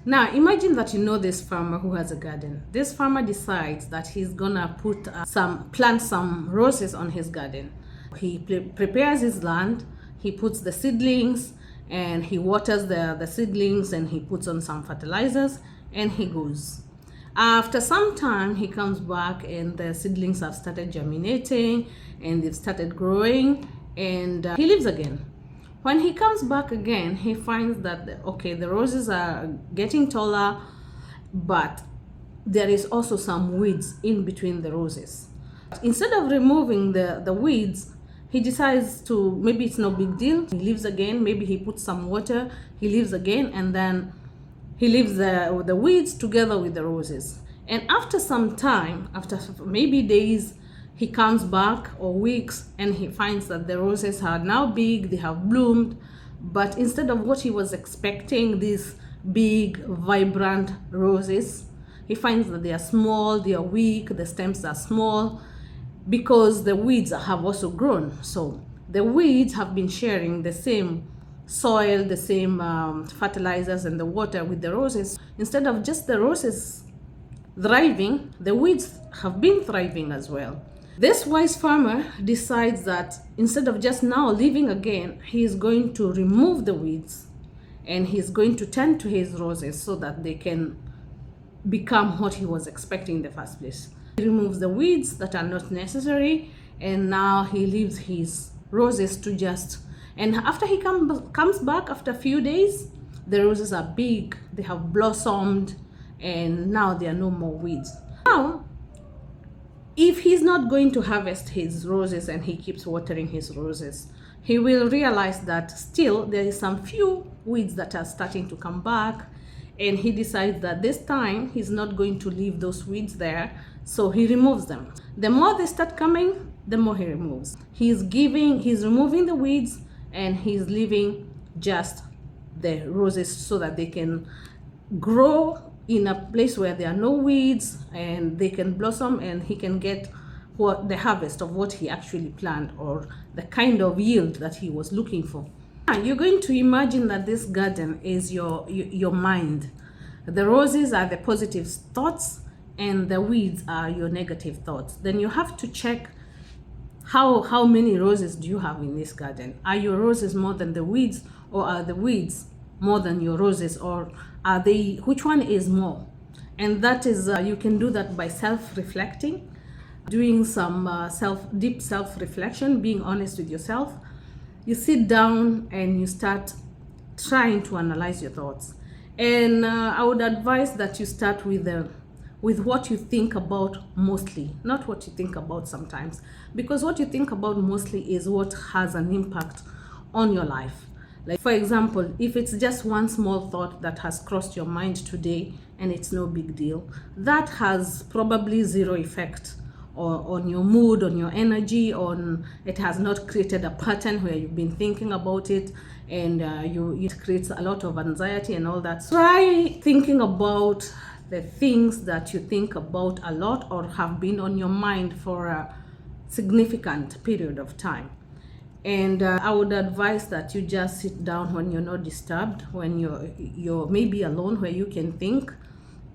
Now, imagine that you know this farmer who has a garden. This farmer decides that he's gonna plant some roses on his garden. He prepares his land, he puts the seedlings, and he waters the seedlings, and he puts on some fertilizers, and he goes. After some time, he comes back and the seedlings have started germinating and they've started growing, and he leaves again. When he comes back again, he finds that, the roses are getting taller, but there is also some weeds in between the roses. Instead of removing the weeds, he decides to, maybe it's no big deal, he leaves again, maybe he puts some water, he leaves again, and then he leaves the weeds together with the roses. And after some time, after maybe days, he comes back, or weeks, and he finds that the roses are now big, they have bloomed, but instead of what he was expecting, these big, vibrant roses, he finds that they are small, they are weak, the stems are small, because the weeds have also grown. So the weeds have been sharing the same soil, the same fertilizers and the water with the roses. Instead of just the roses thriving, the weeds have been thriving as well. This wise farmer decides that instead of just now leaving again, he is going to remove the weeds, and he's going to tend to his roses so that they can become what he was expecting in the first place. He removes the weeds that are not necessary, and now he leaves his roses to just, and after he comes back after a few days, the roses are big, they have blossomed, and now there are no more weeds. Now, if he's not going to harvest his roses and he keeps watering his roses, he will realize that still there is some few weeds that are starting to come back, and he decides that this time he's not going to leave those weeds there, so he removes them. The more they start coming, the more he removes. He's removing the weeds, and he's leaving just the roses so that they can grow in a place where there are no weeds, and they can blossom, and he can get the harvest of what he actually planned, or the kind of yield that he was looking for. You're going to imagine that this garden is your mind. The roses are the positive thoughts, and the weeds are your negative thoughts. Then you have to check how many roses do you have in this garden. Are your roses more than the weeds, or are the weeds more than your roses, or are they, which one is more? And that is, you can do that by self-reflecting, doing some deep self-reflection, being honest with yourself. You sit down and you start trying to analyze your thoughts. And I would advise that you start with what you think about mostly, not what you think about sometimes, because what you think about mostly is what has an impact on your life. Like, for example, if it's just one small thought that has crossed your mind today and it's no big deal, that has probably zero effect on your mood, on your energy, it has not created a pattern where you've been thinking about it, and it creates a lot of anxiety and all that. So try thinking about the things that you think about a lot, or have been on your mind for a significant period of time. And I would advise that you just sit down when you're not disturbed, when you're maybe alone, where you can think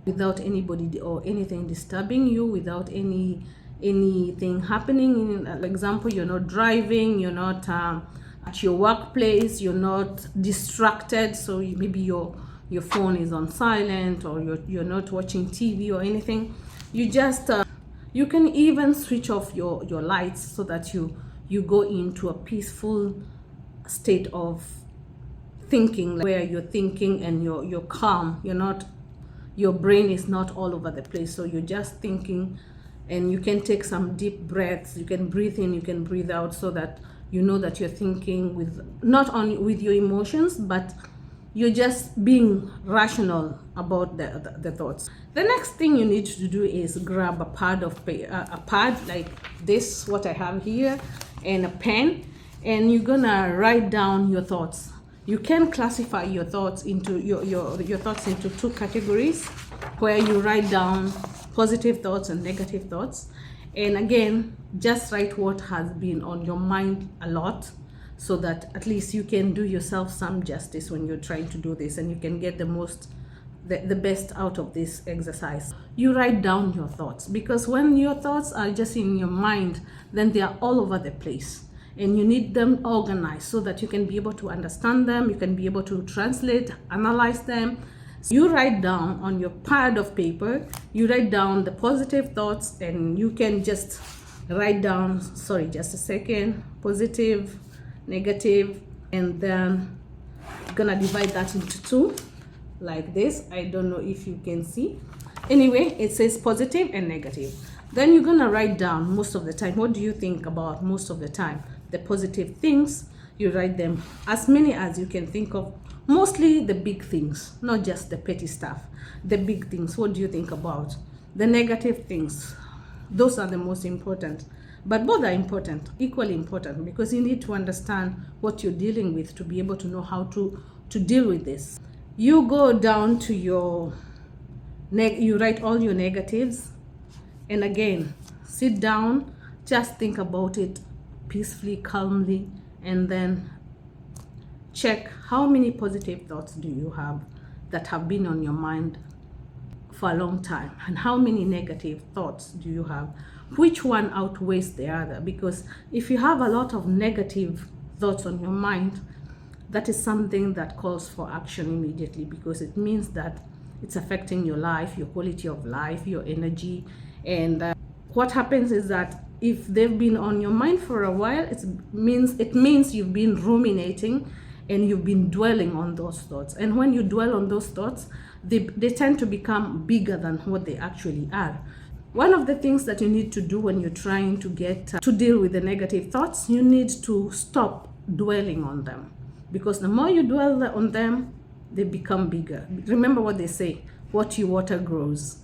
without anybody or anything disturbing you, without anything happening. For example, you're not driving, you're not at your workplace, you're not distracted, so maybe your phone is on silent, or you're not watching TV or anything. You just you can even switch off your lights so that you go into a peaceful state of thinking, where you're thinking and you're calm. Your brain is not all over the place, so you're just thinking, and you can take some deep breaths. You can breathe in, you can breathe out, so that you know that you're thinking not only with your emotions, but you're just being rational about the thoughts. The next thing you need to do is grab a pad like this, what I have here, and a pen, and you're gonna write down your thoughts. You can classify your thoughts into your thoughts into two categories, where you write down positive thoughts and negative thoughts. And again, just write what has been on your mind a lot, so that at least you can do yourself some justice when you're trying to do this, and you can get the most the best out of this exercise. You write down your thoughts, because when your thoughts are just in your mind, then they are all over the place, and you need them organized so that you can be able to understand them, you can be able to translate, analyze them. So you write down on your pad of paper, you write down the positive thoughts, and you can just write down, sorry, just a second, positive, negative, and then I'm gonna divide that into two like this. I don't know if you can see. Anyway, it says positive and negative. Then you're gonna write down most of the time, what do you think about most of the time? The positive things, you write them as many as you can think of, mostly the big things, not just the petty stuff. The big things, what do you think about? The negative things, those are the most important. But both are important, equally important, because you need to understand what you're dealing with to be able to know how to deal with this. You go down to your you write all your negatives, and again, sit down, just think about it peacefully, calmly, and then check how many positive thoughts do you have that have been on your mind for a long time, and how many negative thoughts do you have, which one outweighs the other. Because if you have a lot of negative thoughts on your mind, that is something that calls for action immediately, because it means that it's affecting your life, your quality of life, your energy. And what happens is that if they've been on your mind for a while, it means you've been ruminating and you've been dwelling on those thoughts. And when you dwell on those thoughts, they tend to become bigger than what they actually are. One of the things that you need to do when you're trying to get to deal with the negative thoughts, you need to stop dwelling on them. Because the more you dwell on them, they become bigger. Remember what they say, what you water grows.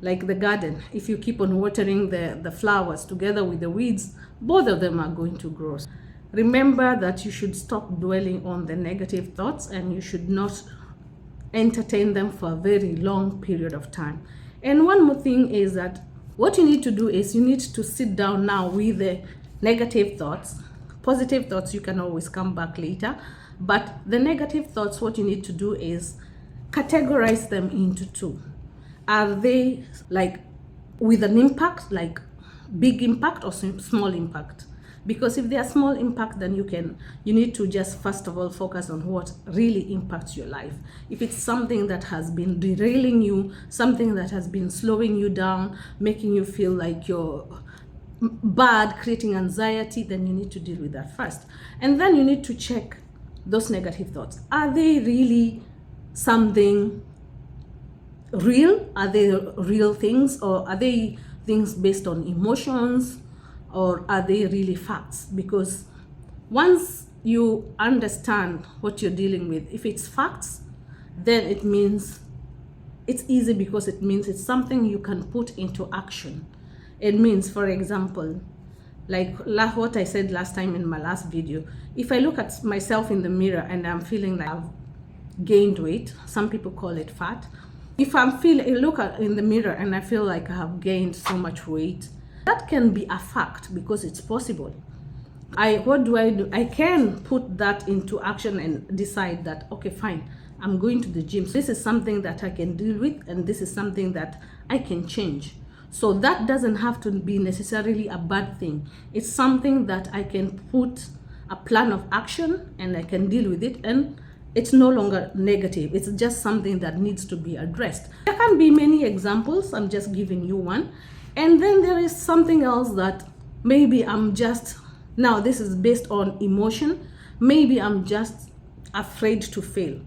Like the garden, if you keep on watering the flowers together with the weeds, both of them are going to grow. Remember that you should stop dwelling on the negative thoughts, and you should not entertain them for a very long period of time. And one more thing is that what you need to do is you need to sit down now with the negative thoughts. Positive thoughts, you can always come back later. But the negative thoughts, what you need to do is categorize them into two. Are they like with an impact, like big impact, or small impact? Because if they are small impact, then you need to just first of all focus on what really impacts your life. If it's something that has been derailing you, something that has been slowing you down, making you feel like you're bad, creating anxiety, then you need to deal with that first. And then you need to check those negative thoughts. Are they really something real? Are they real things, or are they things based on emotions, or are they really facts? Because once you understand what you're dealing with, if it's facts, then it means it's easy, because it means it's something you can put into action. It means, for example, like what I said last time in my last video, if I look at myself in the mirror and I'm feeling like I've gained weight, some people call it fat. If I look in the mirror and I feel like I have gained so much weight, that can be a fact, because it's possible. What do? I can put that into action and decide that, okay, fine, I'm going to the gym. This is something that I can deal with, and this is something that I can change. So that doesn't have to be necessarily a bad thing. It's something that I can put a plan of action and I can deal with it, and it's no longer negative. It's just something that needs to be addressed. There can be many examples. I'm just giving you one. And then there is something else that maybe now this is based on emotion. Maybe I'm just afraid to fail.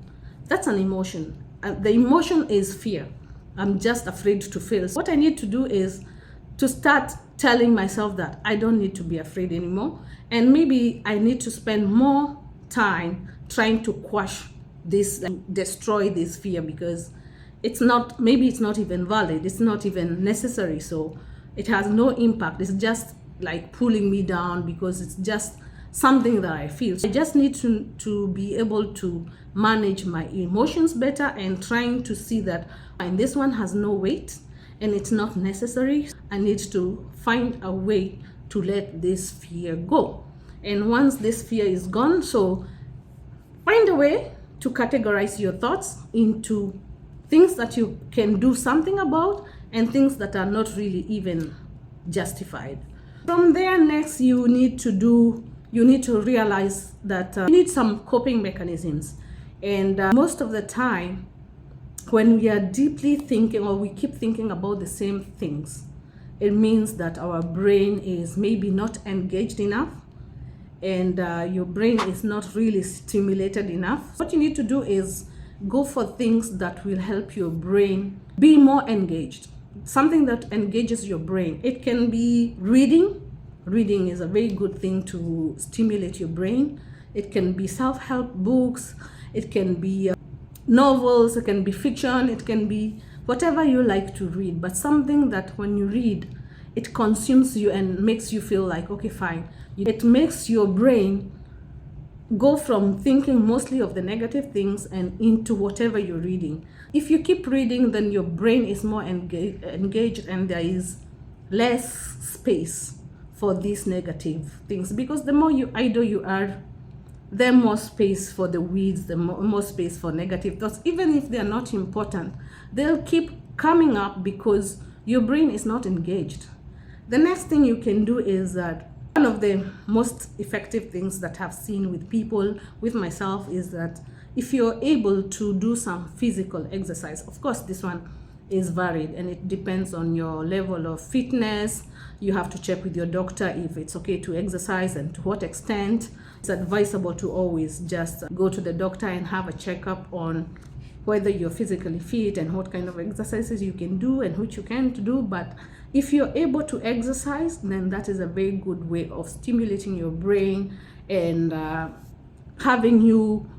That's an emotion. The emotion is fear. I'm just afraid to fail. What I need to do is to start telling myself that I don't need to be afraid anymore. And maybe I need to spend more time trying to quash this, destroy this fear, because maybe it's not even valid. It's not even necessary. So it has no impact. It's just like pulling me down, because it's just something that I feel. So I just need to be able to manage my emotions better, and trying to see that, and this one has no weight and it's not necessary. I need to find a way to let this fear go. And once this fear is gone, so find a way to categorize your thoughts into things that you can do something about and things that are not really even justified. From there, next you need to realize that you need some coping mechanisms. And most of the time, when we are deeply thinking or we keep thinking about the same things, it means that our brain is maybe not engaged enough, and your brain is not really stimulated enough. What you need to do is go for things that will help your brain be more engaged, something that engages your brain. It can be reading. Reading is a very good thing to stimulate your brain. It can be self-help books, it can be novels, it can be fiction, it can be whatever you like to read, but something that when you read, it consumes you and makes you feel like, okay, fine. It makes your brain go from thinking mostly of the negative things and into whatever you're reading. If you keep reading, then your brain is more engaged and there is less space for these negative things, because the more idle you are, the more space for the weeds, the more space for negative thoughts. Even if they're not important, they'll keep coming up because your brain is not engaged. The next thing you can do is that one of the most effective things that I've seen with people, with myself, is that if you're able to do some physical exercise, of course this one is varied and it depends on your level of fitness. You have to check with your doctor if it's okay to exercise and to what extent. It's advisable to always just go to the doctor and have a checkup on whether you're physically fit and what kind of exercises you can do and which you can't do. But if you're able to exercise, then that is a very good way of stimulating your brain and having you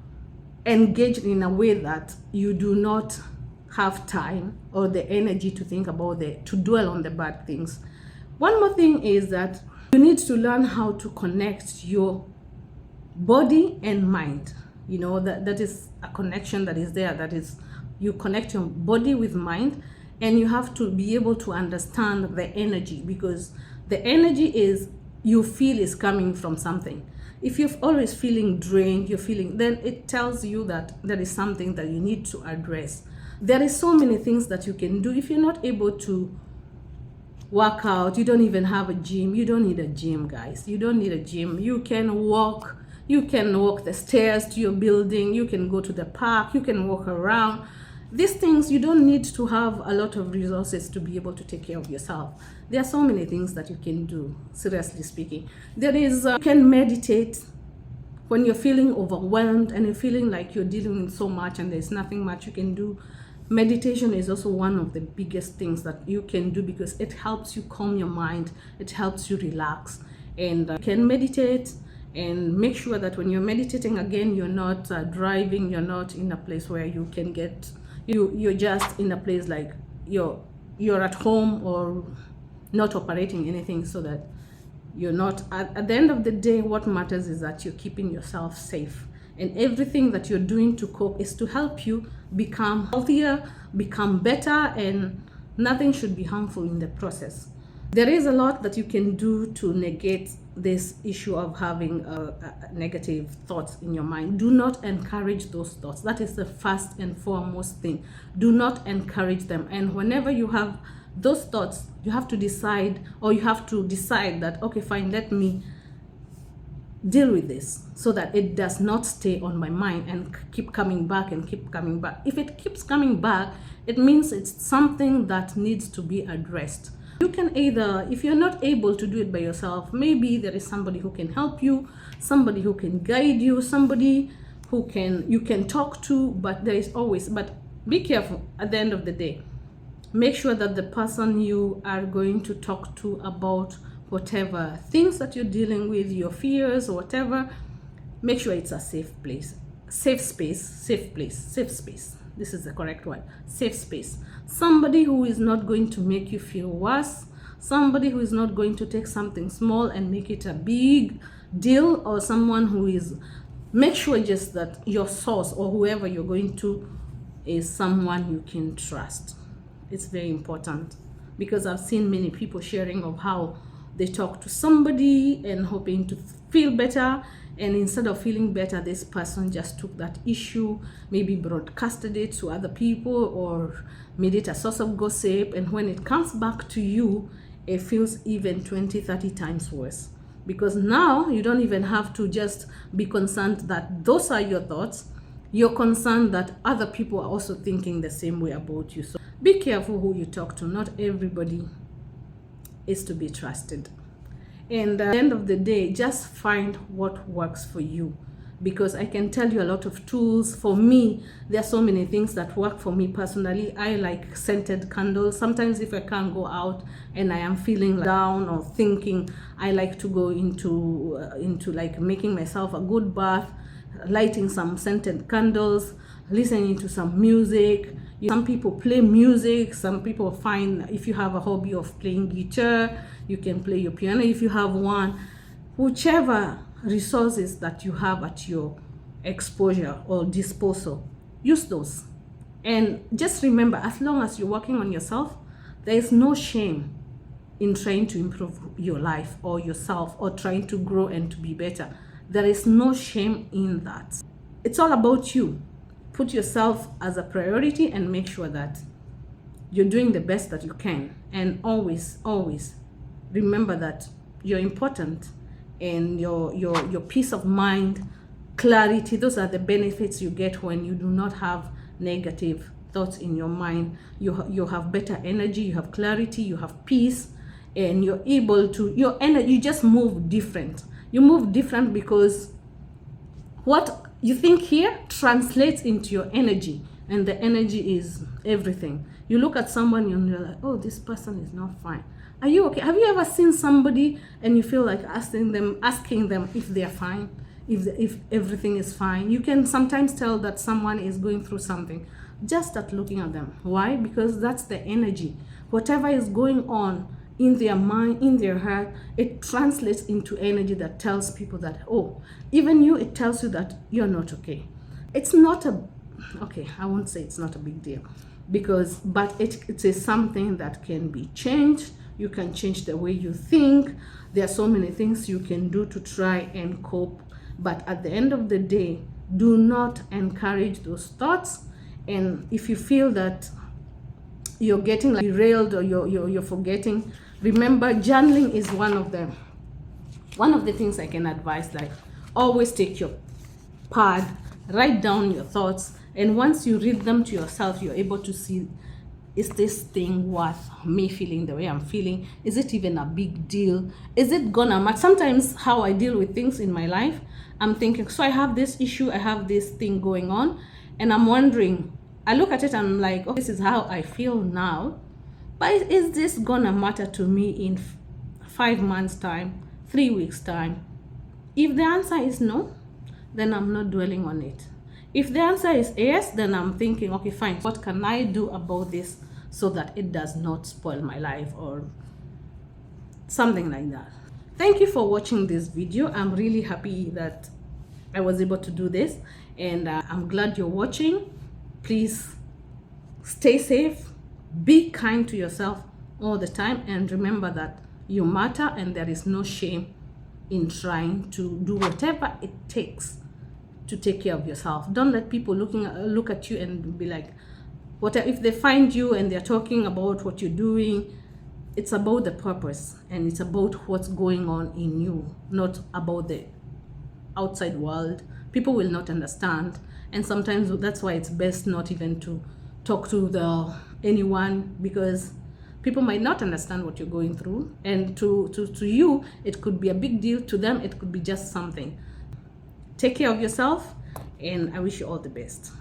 engaged in a way that you do not have time or the energy to think about to dwell on the bad things. One more thing is that you need to learn how to connect your body and mind. You know, that is a connection that is there. That is, you connect your body with mind, and you have to be able to understand the energy, because the energy you feel is coming from something. If you're always feeling drained, then it tells you that there is something that you need to address. There is so many things that you can do. If you're not able to work out, you don't even have a gym. You don't need a gym, guys. You don't need a gym. You can walk the stairs to your building. You can go to the park. You can walk around. These things, you don't need to have a lot of resources to be able to take care of yourself. There are so many things that you can do, seriously speaking. You can meditate when you're feeling overwhelmed and you're feeling like you're dealing with so much and there's nothing much you can do. Meditation is also one of the biggest things that you can do, because it helps you calm your mind, it helps you relax. And you can meditate and make sure that when you're meditating, again, you're not driving, you're not in a place where you can get, you're just in a place like you're at home or not operating anything, so that you're not, at the end of the day, what matters is that you're keeping yourself safe. And everything that you're doing to cope is to help you become healthier, become better, and nothing should be harmful in the process. There is a lot that you can do to negate this issue of having negative thoughts in your mind. Do not encourage those thoughts. That is the first and foremost thing. Do not encourage them. And whenever you have those thoughts, you have to decide that, okay, fine, let me deal with this so that it does not stay on my mind and keep coming back and keep coming back. If it keeps coming back, it means it's something that needs to be addressed. You can either, if you're not able to do it by yourself, maybe there is somebody who can help you, somebody who can guide you, somebody who you can talk to, but be careful at the end of the day. Make sure that the person you are going to talk to about whatever things that you're dealing with, your fears or whatever, make sure it's a safe place, safe space. This is the correct one. Safe space. Somebody who is not going to make you feel worse, somebody who is not going to take something small and make it a big deal, or someone who is, make sure just that your source or whoever you're going to is someone you can trust. It's very important, because I've seen many people sharing of how they talk to somebody and hoping to feel better, And instead of feeling better, this person just took that issue, maybe broadcasted it to other people or made it a source of gossip. And when it comes back to you, it feels even 20, 30 times worse. Because now you don't even have to just be concerned that those are your thoughts. You're concerned that other people are also thinking the same way about you. So be careful who you talk to. Not everybody is to be trusted. And at the end of the day, just find what works for you. Because I can tell you a lot of tools. For me, there are so many things that work for me personally. I like scented candles. Sometimes if I can't go out and I am feeling down or thinking, I like to go into like making myself a good bath, lighting some scented candles, listening to some music. Some people play music. Some people find, if you have a hobby of playing guitar, you can play your piano if you have one. Whichever resources that you have at your exposure or disposal, use those. And just remember, as long as you're working on yourself, there is no shame in trying to improve your life or yourself or trying to grow and to be better. There is no shame in that. It's all about you. Put yourself as a priority and make sure that you're doing the best that you can. And always, always remember that you're important, and your peace of mind, clarity, those are the benefits you get when you do not have negative thoughts in your mind. You have better energy, you have clarity, you have peace, and you're able to, your energy, you just move different. You move different because what you think here translates into your energy, and the energy is everything. You look at someone and you're like, oh, this person is not fine. Are you okay? Have you ever seen somebody and you feel like asking them if they're fine, if everything is fine? You can sometimes tell that someone is going through something just at looking at them. Why? Because that's the energy. Whatever is going on in their mind, in their heart, it translates into energy that tells people that, oh, even you, it tells you that you're not okay. It's not I won't say it's not a big deal, but it is something that can be changed. You can change the way you think. There are so many things you can do to try and cope, but at the end of the day, do not encourage those thoughts. And if you feel that you're getting like derailed or you're forgetting, remember, journaling is one of the things I can advise. Like, always take your pad, write down your thoughts, and once you read them to yourself, you're able to see, is this thing worth me feeling the way I'm feeling? Is it even a big deal? Is it gonna matter? Sometimes how I deal with things in my life, I'm thinking, so I have this issue, I have this thing going on, and I'm wondering, I look at it and I'm like, oh, this is how I feel now, but is this gonna matter to me in 5 months time, 3 weeks time? If the answer is no, then I'm not dwelling on it. If the answer is yes, then I'm thinking, okay, fine, what can I do about this so that it does not spoil my life or something like that. Thank you for watching this video. I'm really happy that I was able to do this, and I'm glad you're watching. Please stay safe, be kind to yourself all the time, and remember that you matter and there is no shame in trying to do whatever it takes to take care of yourself. Don't let people look at you and be like, what if they find you and they're talking about what you're doing? It's about the purpose, and it's about what's going on in you, not about the outside world. People will not understand, and sometimes that's why it's best not even to talk to anyone, because people might not understand what you're going through, and to you it could be a big deal, to them it could be just something. Take care of yourself, and I wish you all the best.